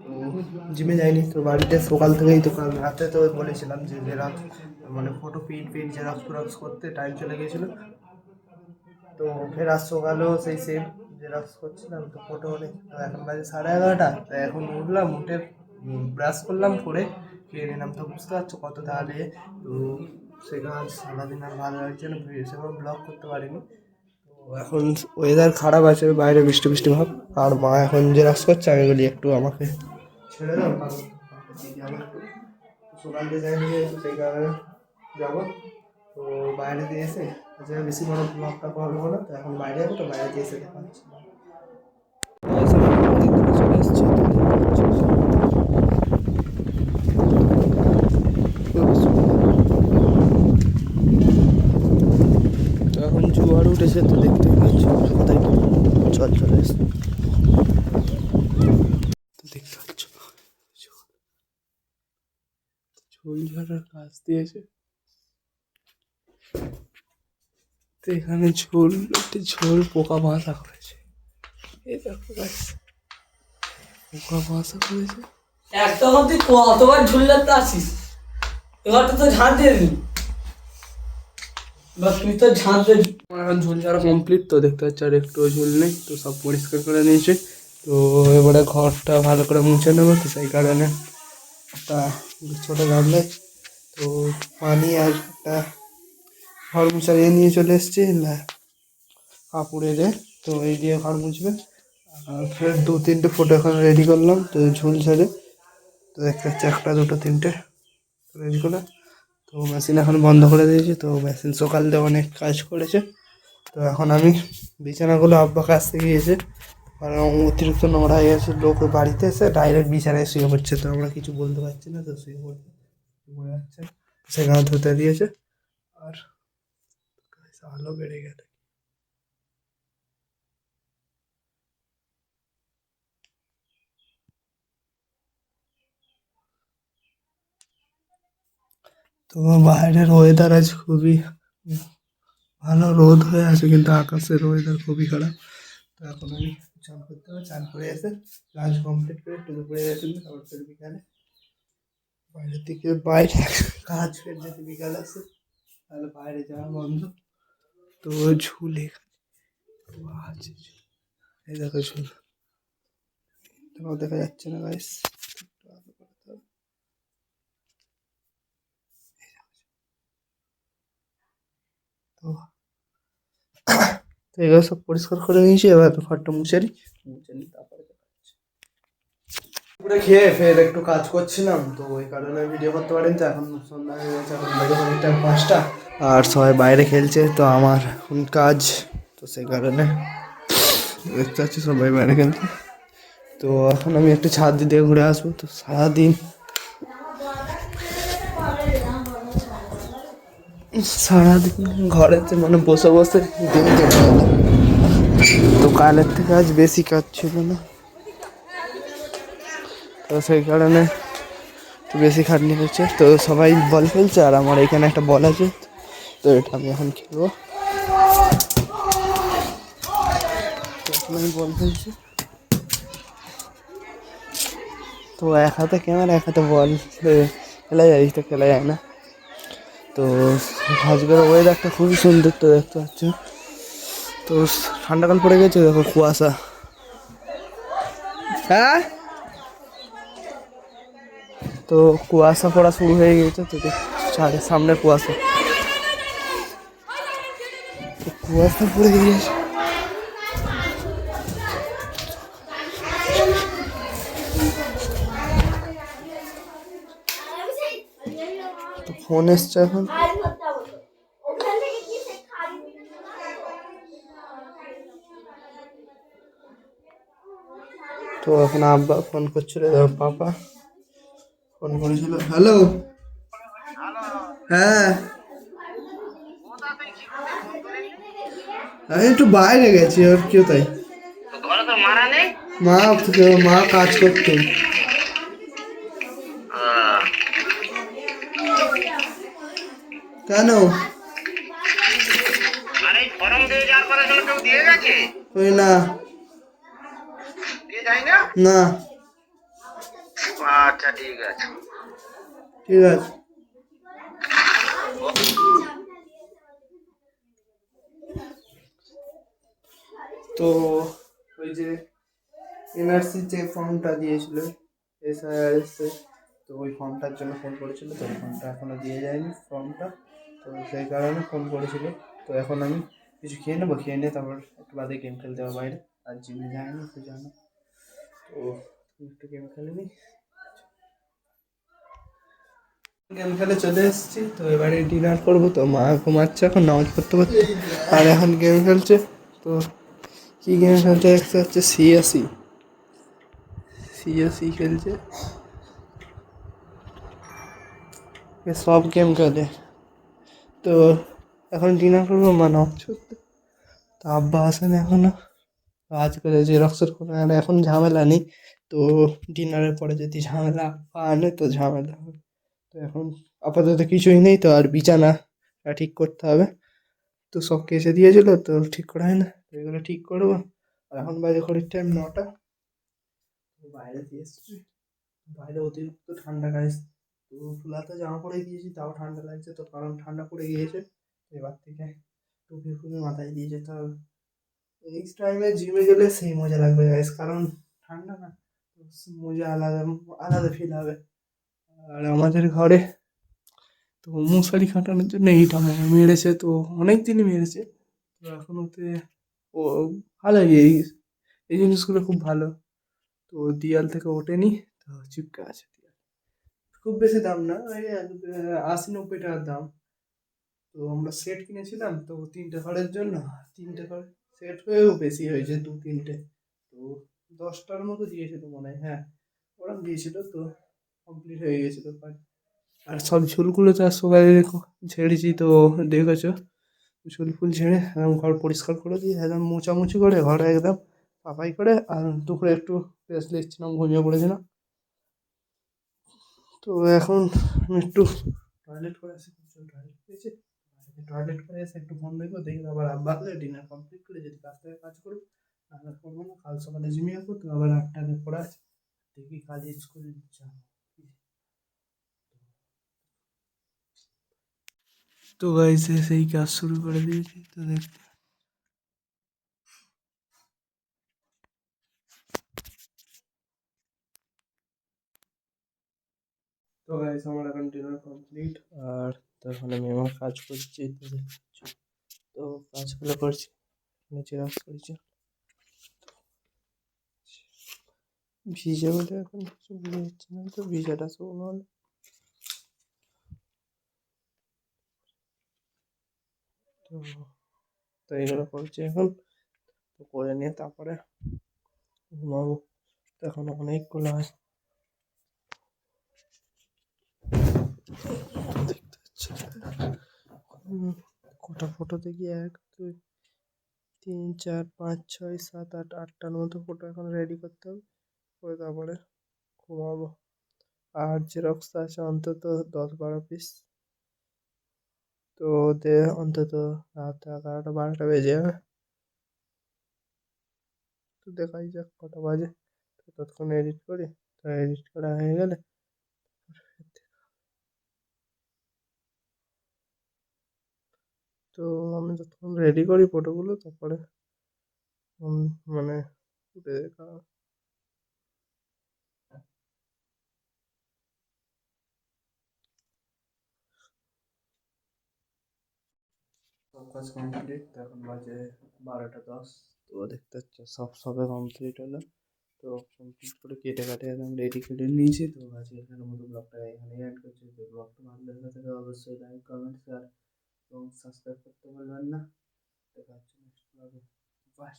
তো জিমে যাইনি, তো বাড়িতে সকাল থেকেই, তো কাল রাতে তো বলেছিলাম যে জেরক্স মানে ফটো প্রিন্ট জেরক্স ফেরক্স করতে টাইম চলে গিয়েছিলো। তো ফের আজ সকালেও সেই সেম জেরক্স করছিলাম, তো ফটো অনেক, তো এখন বাজে 11:30। তো এখন উঠলাম, উঠে ব্রাশ করলাম, করে খেয়ে নিলাম। তো বুঝতে পারছো কত তাহলে। তো সেখানে সারাদিন আর ভালো লাগছে না, সেরকম ব্লগ করতে পারিনি। তো এখন ওয়েদার খারাপ আছে, বাইরে বৃষ্টি বৃষ্টি ভাব, আর মা এখন জেরক্স করছে। আমি বলি একটু আমাকে ছেড়ে দাও, কারণ যাবো একটু, সকাল দিয়ে যাইনি যেহেতু সেই কারণে যাবো। তো বাইরে দিয়ে এসে আচ্ছা বেশি বড় ব্লগটা করবো না, তো এখন বাইরে যাবো, তো বাইরে দিয়ে এসে দেখা হচ্ছে। চলে এসছে, তো এখন জোয়ার উঠেছে, তো দেখতে পাচ্ছি কোথায় জল চলে এসছে, তো দেখতে পাচ্ছ ঝোল ঝাড়ার কাজ দিয়েছে। তো এখানে ঝোল, একটি ঝোল পোকা বাসা করেছে, এই দেখো গাইস, পোকা বাসা করেছে। একটা তুই কতবার ঝুলতে আসিস, এবার তো ঝাঁট দিয়ে দিবি, এবার তুই তো ঝাঁট দিয়ে দিবি। আমার এখন ঝোল ঝাড়া কমপ্লিট, তো দেখতে পাচ্ছি আর একটু ঝোল নেই, তো সব পরিষ্কার করে নিয়েছে। তো এবারে ঘরটা ভালো করে মুছে নেবো, তো সেই কারণে একটা ছোটো গামলায় তো পানি আর একটা ঘর মুছার নিয়ে চলে এসেছি কাপড়ে। তো এই দিয়ে ঘর মুছবে। আর ফের 2-3টে ফটো এখন রেডি করলাম, তো ঝোল ঝাড়ে, তো দেখতে পাচ্ছি 1, 2, 3টে রেডি করে। তো মেশিন এখন বন্ধ করে দিয়েছি, তো মেশিন সকাল দিয়ে অনেক কাজ করেছে। তো এখন আমি বিছানাগুলো আব্বা কাচতে গিয়েছে, কারণ অতিরিক্ত নোংরা হয়ে গেছে। লোক বাড়িতে এসে ডাইরেক্ট বিছানায় শুয়ে পড়ছে, তো আমরা কিছু বলতে পারছি না, তো শুয়ে পড়ছে, পড়ে যাচ্ছে, সেখানে ধুতে দিয়েছে। আর আলো বেড়ে গেল। তো বাইরের ওয়েদার আজ খুবই ভালো, রোদ হয়ে আছে, কিন্তু আকাশের ওয়েদার খুবই খারাপ। তো এখন আমি চান করতে হবে, চান করে এসে লাঞ্চ কমপ্লিট করে একটু দুপুরে গেছিল, তারপর ফের বিকালে বাইরের দিকে বাইরে কাজ, ফের যদি বিকাল আসে তাহলে বাইরে যাওয়া বন্ধ। তো ঝুলে আছে, এই দেখো ঝুল, তোমার দেখা যাচ্ছে না গাইস। তো তো এগুলো সব পরিষ্কার করে নিয়েছি, এবার ঘরটা মুছে নিই তারপরে পুরো খেয়ে ফের একটু কাজ করছিলাম, তো ওই কারণে ভিডিও করতে পারিনি। তো এখন সন্ধ্যা হয়ে গেছে, এখন বাজে ঘড়িটা 5টা, আর সবাই বাইরে খেলছে, তো আমার এখন কাজ, তো সেই কারণে দেখতে পাচ্ছি সবাই বাইরে খেলছে। তো এখন আমি একটু ছাদ দিয়ে ঘুরে আসবো। তো সারাদিন ঘরেতে মানে বসে বসে দিন কেটে গেল, তো কালের থেকে আজ বেশি কাজ ছিল না, তো সেই কারণে বেশি খাটনি হচ্ছে। তো সবাই বল খেলছে, আর আমার এখানে একটা বল আছে, তো এটা আমি এখন খেলবো। এখন আমি বল খেলছি, তো এক হাতে ক্যামেরা এক হাতে বল, খেলা যায়, তো খেলা যায় না। তো আজকের ওয়েদারটা খুবই সুন্দর, তো দেখতে পাচ্ছ, তো ঠান্ডাকাল পড়ে গেছে, দেখো কুয়াশা। হ্যাঁ, তো কুয়াশা পড়া শুরু হয়ে গেছে, তো ছাদের সামনে কুয়াশা, কুয়াশা পড়ে গিয়েছে। তো ফোন এসছে এখন, তো এখন আব্বা ফোন করছিল, পাপা ফোন করেছিল। হ্যালো, হ্যাঁ আমি একটু বাইরে গেছি, আর কেউ তাই মা মা কাজ করতো। কেন ওই না না আচ্ছা ঠিক আছে। ঠিক আছে। তো ওই যে এনআরসি যে ফর্মটা দিয়েছিল এসআইআরএস, তো ওই ফর্মটার জন্য ফোন করেছিল, তো ওই ফর্মটা এখনো দিয়ে যায়নি ফর্মটা, তো সেই কারণে ফোন করেছিল। তো এখন আমি কিছু খেয়ে নেবো, খেয়ে নিয়ে তারপর একটু বাদে গেম খেলতে হবে বাইরে, আর জিমে যায়নি তো জানো। তো একটু গেম খেলে নিই। গেম খেলে চলে এসেছি, তো এবারে ডিনার করবো। তো মা ঘুমাচ্ছে এখন নামাজ পড়তে পড়তে, আর এখন গেম খেলছে। তো কি গেম খেলতে একটা হচ্ছে সিএসি, সিএসি খেলছে, এ সব গেম খেলে। তো এখন ডিনার করবো, মা নামাজ পড়তে, তো আব্বা আসেন এখনো। তো আজকে জেরক্সের কোনো একটা এখন ঝামেলা নেই, তো ডিনারের পরে যদি ঝামেলা আব্বা আনে তো ঝামেলা হবে। তো এখন আপাতত কিছুই নেই, তো আর বিছানা ঠিক করতে হবে। তো সব কেচে দিয়েছিল, তো ঠিক করা হয় না, তো এগুলো ঠিক করবো। আর এখন বাজে ঘড়ির টাইম 9টা। তো বাইরে দিয়ে এসছি, বাইরে অতিরিক্ত ঠান্ডা গাইছে। তো ফুলাতে জামা পরে দিয়েছি, তাও ঠান্ডা লাগছে, তো কারণ ঠান্ডা পড়ে গিয়েছে। তো এবার থেকে টুপি ফুপি মাথায় দিয়ে যেতে হবে। নেক্সট টাইমে জিমে গেলে সেই মজা লাগবে গাইস, কারণ ঠান্ডা না, তো মজা আলাদা, আলাদা ফিল হবে। আর আমাদের ঘরে তো মশারি খাটানোর জন্য এইটা মেরেছে, তো অনেক দিনই মেরেছে। তো এখন ওতে ও ভালো, এই এই জিনিসগুলো খুব ভালো। তো দিয়াল থেকে ওঠেনি, তো চিপকে আছে দিয়াল। খুব বেশি দাম না, ওই 80-90 টাকার দাম। তো আমরা সেট কিনেছিলাম, তো 3টে ঘরের জন্য, 3টে ঘর সেট হয়েও বেশি হয়েছে, 2-3টে। তো 10টার মতো দিয়েছিল মনে হয়, হ্যাঁ ওরকম দিয়েছিল। তো কমপ্লিট হয়ে গেছিলো কাজ। আর সব ঝুলগুলো তো আর সবাই ছেড়েছি, তো দেখেছো ঝুল ফুল ঝেড়ে একদম ঘর পরিষ্কার করে দিয়ে একদম মোছামুছি করে ঘরে একদম সাফাই করে, আর দুপুরে একটু রেস্ট নিচ্ছিলাম, ঘুমিয়ে পড়েছিলাম। তো এখন আমি একটু টয়লেট করে আসি, টয়লেট করেছি, টয়লেট করে এসে একটু ফোন দেখবো, দেখবো আবার আব্বা আসলে ডিনার কমপ্লিট করে যদি কাজ থেকে কাজ করবো, আর করবো না। কাল সকালে জিমে যাবো, তো আবার 8টাতে পড়া আছে, দেখি কাজে স্কুল যাবো। তো গাইস সেই কাজ শুরু করে দিয়েছি, তো দেখতে। তো গাইস আমার এখন ডিনার কমপ্লিট, আর তখন আমি আমার কাজ করছি। তো দেখছো, তো কাজগুলো করছি, জেরক্স করছি, ভিজে বলে এখন কিছু বুঝে যাচ্ছে না, তো ভিজাটা শুকনো হলে। তো তো এগুলো করছি এখন, তো করে নিয়ে তারপরে ঘুমাবো। তো এখন অনেকগুলো আছে, দেখতে পাচ্ছি। কটা ফটো দেখি, 1 2 3 4 5 6 7 8 8টার মতো ফটো এখন রেডি করতে হবে, করে তারপরে ঘুমাবো। আর জেরক্স আছে অন্তত 10-12 পিস, তো ওতে অন্তত রাত 11টা 12টা বেজে যাবে। তো দেখাই যাক কটা বাজে, তো ততক্ষণ এডিট করি। তো এডিট করা হয়ে গেলে, তো আমি যতক্ষণ রেডি করি ফটোগুলো, তারপরে মানে উঠে দেখা। সব কাজ কমপ্লিট, তো এখন বাজে 12টা 10। তো দেখতে হচ্ছে সব সবে কমপ্লিট হলো। তো কমপ্লিট করে কেটে কাটে একদম রেডি করে নিয়েছি। তো আজকে এখানের মতো ব্লগটা এখানেই অ্যাড করছি। তো ব্লগটা ভালো লেগে থাকে অবশ্যই লাইক কমেন্ট শেয়ার এবং সাবস্ক্রাইব করতে ভুলবেন না। দেখা হচ্ছে নেক্সট ব্লগে, বাই।